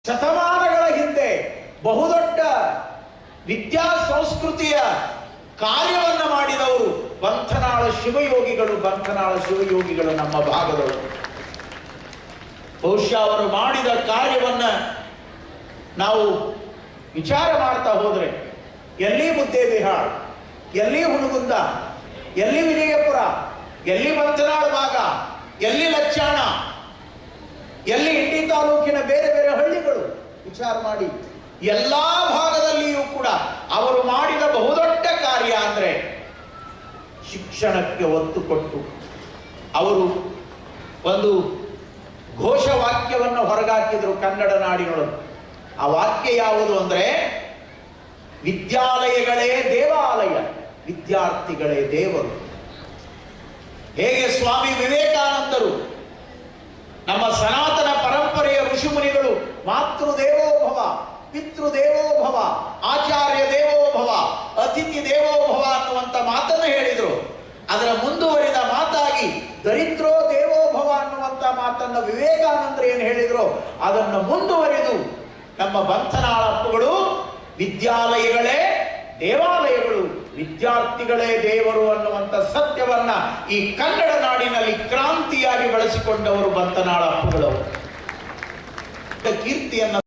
ಶತಮಾನಗಳ ಹಿಂದೆ ಬಹುದೊಡ್ಡ ವಿದ್ಯಾ ಸಂಸ್ಕೃತಿಯ ಕಾರ್ಯವನ್ನು ಮಾಡಿದವರು ಬಂಥನಾಳ ಶಿವಯೋಗಿಗಳು ನಮ್ಮ ಭಾಗದವರು. ಬಹುಶಃ ಅವರು ಮಾಡಿದ ಕಾರ್ಯವನ್ನ ನಾವು ವಿಚಾರ ಮಾಡ್ತಾ ಹೋದ್ರೆ ಎಲ್ಲಿ ಮುದ್ದೇಬಿಹಾಳ್, ಎಲ್ಲಿ ಹುಣಗುಂದ, ಎಲ್ಲಿ ವಿಜಯಪುರ, ಎಲ್ಲಿ ಬಂಥನಾಳ ಭಾಗ, ಎಲ್ಲಿ ಲಚ್ಚಾಣ, ಎಲ್ಲಿ ಇಂಡಿ ತಾಲೂಕಿನ ಬೇರೆ ಬೇರೆ ಹಳ್ಳಿಗಳು ವಿಚಾರ ಮಾಡಿ ಎಲ್ಲಾ ಭಾಗದಲ್ಲಿಯೂ ಕೂಡ ಅವರು ಮಾಡಿದ ಬಹುದೊಡ್ಡ ಕಾರ್ಯ ಅಂದ್ರೆ ಶಿಕ್ಷಣಕ್ಕೆ ಒತ್ತು ಕೊಟ್ಟು ಅವರು ಒಂದು ಘೋಷವಾಕ್ಯವನ್ನು ಹೊರಗಾಕಿದ್ರು ಕನ್ನಡ ನಾಡಿನೊಳಗೆ. ಆ ವಾಕ್ಯ ಯಾವುದು ಅಂದ್ರೆ ವಿದ್ಯಾಲಯಗಳೇ ದೇವಾಲಯ, ವಿದ್ಯಾರ್ಥಿಗಳೇ ದೇವರು. ಹೇಗೆ ಸ್ವಾಮಿ ವಿವೇಕಾನಂದರು ನಮ್ಮ ಸನಾತನ ಪರಂಪರೆಯ ಋಷಿಮುನಿಗಳು ಮಾತೃದೇವೋಭವ, ಪಿತೃದೇವೋಭವ, ಆಚಾರ್ಯ ದೇವೋಭವ, ಅತಿಥಿ ದೇವೋಭವ ಅನ್ನುವಂಥ ಮಾತನ್ನು ಹೇಳಿದರು. ಅದರ ಮುಂದುವರಿದ ಮಾತಾಗಿ ದರಿದ್ರೋ ದೇವೋಭವ ಅನ್ನುವಂಥ ಮಾತನ್ನು ವಿವೇಕಾನಂದರು ಏನು ಹೇಳಿದ್ರು ಅದನ್ನು ಮುಂದುವರಿದು ನಮ್ಮ ಬಂಥನಾಳಪ್ಪಗಳು ವಿದ್ಯಾಲಯಗಳೇ ದೇವಾಲಯಗಳು, ವಿದ್ಯಾರ್ಥಿಗಳೇ ದೇವರು ಅನ್ನುವಂಥ ಸತ್ಯವನ್ನ ಈ ಕನ್ನಡ ನಾಡಿನಲ್ಲಿ ಕ್ರಾಂತಿಯಾಗಿ ಬಳಸಿಕೊಂಡವರು ಬಂಥನಾಳಪ್ಪಗಳು. ಕೀರ್ತಿಯನ್ನ